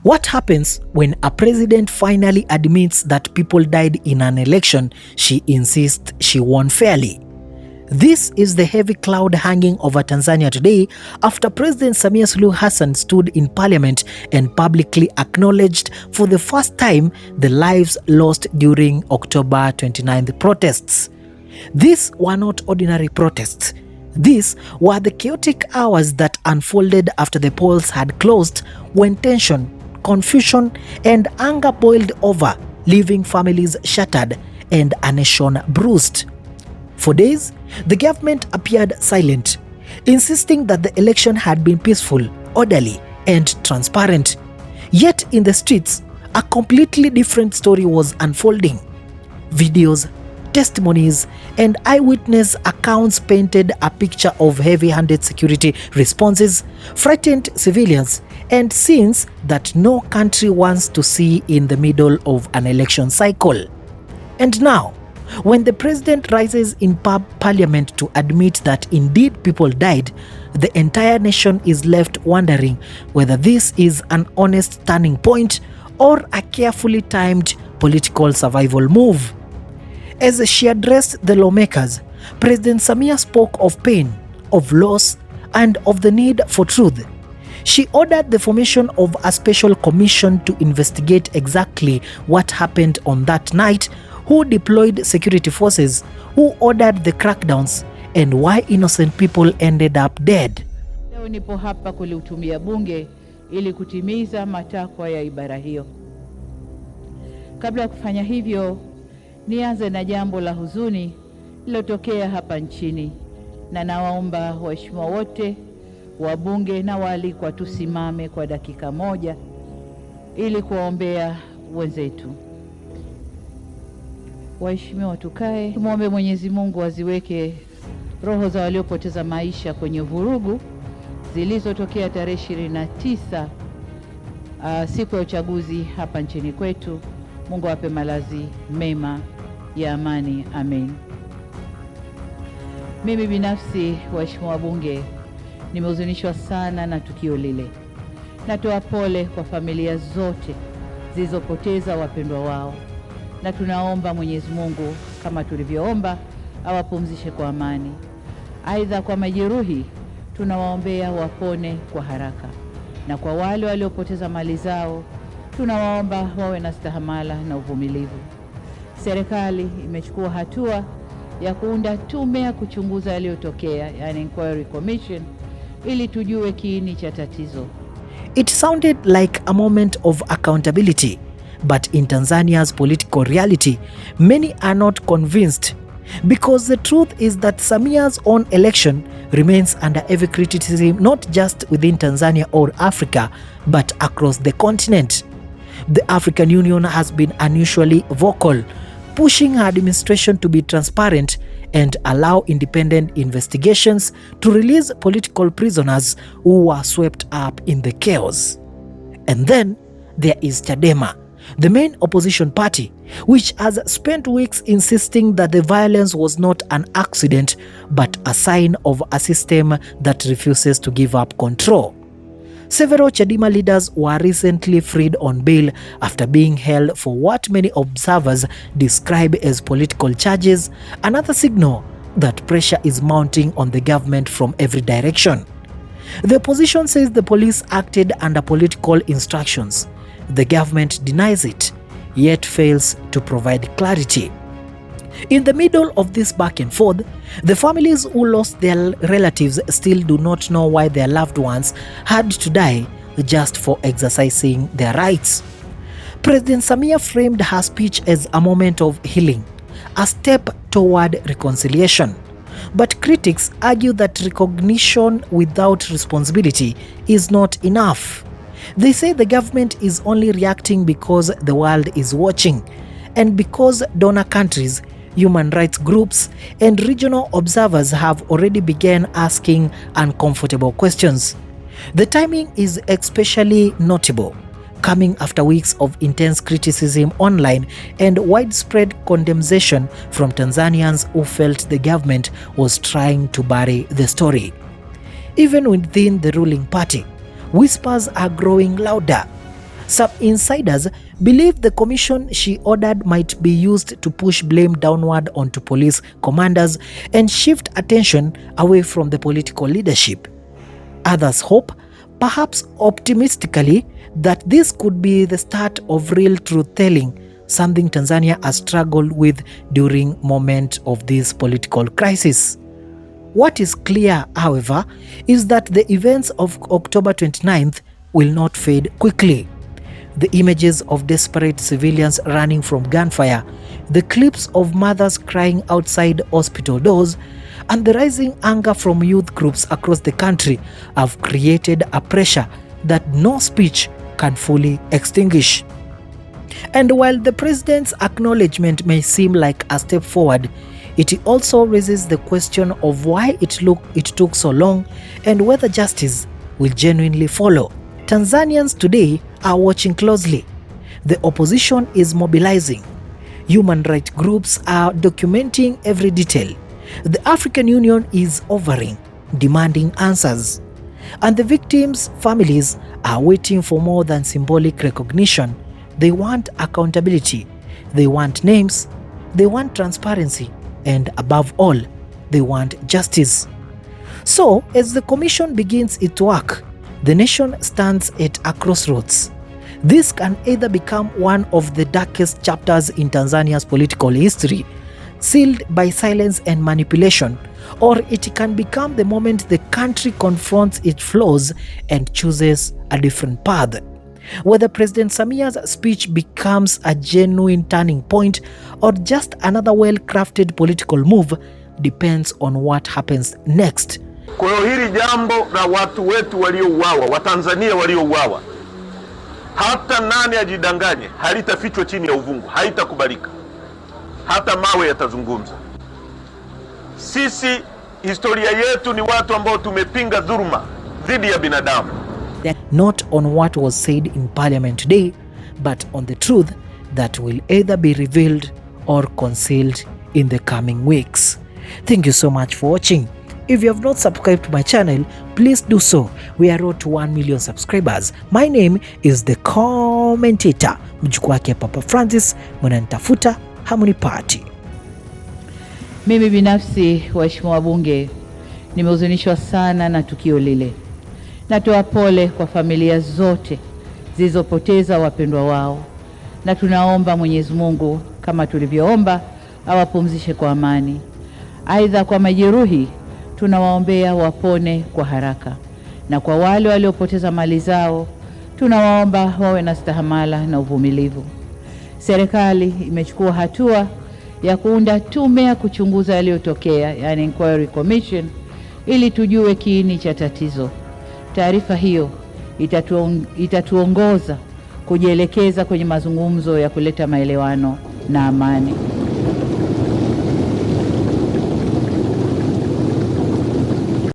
What happens when a president finally admits that people died in an election she insists she won fairly? This is the heavy cloud hanging over Tanzania today after President Samia Suluhu Hassan stood in parliament and publicly acknowledged for the first time the lives lost during October 29th protests. These were not ordinary protests. These were the chaotic hours that unfolded after the polls had closed, when tension, confusion, and anger boiled over, leaving families shattered and a nation bruised. For days, the government appeared silent, insisting that the election had been peaceful, orderly, and transparent. Yet in the streets, a completely different story was unfolding. Videos, testimonies, and eyewitness accounts painted a picture of heavy-handed security responses, frightened civilians, and scenes that no country wants to see in the middle of an election cycle. And now, when the president rises in parliament to admit that indeed people died, the entire nation is left wondering whether this is an honest turning point or a carefully timed political survival move. As she addressed the lawmakers, President Samia spoke of pain, of loss, and of the need for truth. She ordered the formation of a special commission to investigate exactly what happened on that night, who deployed security forces, who ordered the crackdowns, and why innocent people ended up dead. Leo nipo hapa kulitumia bunge ili kutimiza matakwa ya ibara hiyo. Kabla ya kufanya hivyo, nianze na jambo la huzuni lilotokea hapa nchini, na nawaomba waheshimiwa wote wabunge na waalikwa tusimame kwa dakika moja ili kuwaombea wenzetu. Waheshimiwa, tukae tumwombe Mwenyezi Mungu aziweke roho za waliopoteza maisha kwenye vurugu zilizotokea tarehe 29 siku ya uchaguzi hapa nchini kwetu. Mungu awape malazi mema ya amani. Amen. Mimi binafsi, waheshimiwa wabunge, nimehuzunishwa sana na tukio lile. Natoa pole kwa familia zote zilizopoteza wapendwa wao, na tunaomba Mwenyezi Mungu kama tulivyoomba awapumzishe kwa amani. Aidha, kwa majeruhi tunawaombea wapone kwa haraka, na kwa wale waliopoteza mali zao tunawaomba wawe na stahamala na uvumilivu. Serikali imechukua hatua ya kuunda tume ya kuchunguza yaliyotokea, yani inquiry commission, ili tujue kiini cha tatizo. It sounded like a moment of accountability, but in Tanzania's political reality, many are not convinced, because the truth is that Samia's own election remains under heavy criticism, not just within Tanzania or Africa, but across the continent. The African Union has been unusually vocal, pushing her administration to be transparent and allow independent investigations to release political prisoners who were swept up in the chaos. And then there is Chadema, the main opposition party, which has spent weeks insisting that the violence was not an accident but a sign of a system that refuses to give up control. Several Chadema leaders were recently freed on bail after being held for what many observers describe as political charges, another signal that pressure is mounting on the government from every direction. The opposition says the police acted under political instructions. The government denies it, yet fails to provide clarity. In the middle of this back and forth, the families who lost their relatives still do not know why their loved ones had to die just for exercising their rights. President Samia framed her speech as a moment of healing, a step toward reconciliation. But critics argue that recognition without responsibility is not enough. They say the government is only reacting because the world is watching, and because donor countries, human rights groups, and regional observers have already begun asking uncomfortable questions. The timing is especially notable, coming after weeks of intense criticism online and widespread condemnation from Tanzanians who felt the government was trying to bury the story. Even within the ruling party, whispers are growing louder. Some insiders believe the commission she ordered might be used to push blame downward onto police commanders and shift attention away from the political leadership. Others hope, perhaps optimistically, that this could be the start of real truth-telling, something Tanzania has struggled with during moments of this political crisis. What is clear, however, is that the events of October 29th will not fade quickly. The images of desperate civilians running from gunfire, the clips of mothers crying outside hospital doors, and the rising anger from youth groups across the country have created a pressure that no speech can fully extinguish. And while the president's acknowledgement may seem like a step forward, it also raises the question of why it took so long and whether justice will genuinely follow. Tanzanians today are watching closely. The opposition is mobilizing. Human rights groups are documenting every detail. The African Union is hovering, demanding answers. And the victims' families are waiting for more than symbolic recognition. They want accountability, they want names, they want transparency, and above all, they want justice. So, as the commission begins its work, the nation stands at a crossroads. This can either become one of the darkest chapters in Tanzania's political history, sealed by silence and manipulation, or it can become the moment the country confronts its flaws and chooses a different path. Whether President Samia's speech becomes a genuine turning point or just another well-crafted political move depends on what happens next. Kwa hiyo hili jambo la watu wetu waliouawa, Watanzania waliouawa, hata nani ajidanganye, halitafichwa chini ya uvungu, haitakubalika. Hata mawe yatazungumza. Sisi historia yetu ni watu ambao tumepinga dhuluma dhidi ya binadamu. Not on what was said in parliament today, but on the truth that will either be revealed or concealed in the coming weeks. Thank you so much for watching. If you have not subscribed to my channel, please do so. We are road to 1 million subscribers. My name is The Commentator. Mjukuu wake Papa Francis, mnanitafuta hamunipati. Mimi binafsi, waheshimiwa wabunge, nimehuzunishwa sana na tukio lile. Natoa pole kwa familia zote zilizopoteza wapendwa wao, na tunaomba Mwenyezi Mungu kama tulivyoomba awapumzishe kwa amani. Aidha, kwa majeruhi tunawaombea wapone kwa haraka, na kwa wale waliopoteza mali zao tunawaomba wawe na stahamala na uvumilivu. Serikali imechukua hatua ya kuunda tume ya kuchunguza yaliyotokea, yani inquiry commission, ili tujue kiini cha tatizo. Taarifa hiyo itatuongoza kujielekeza kwenye mazungumzo ya kuleta maelewano na amani.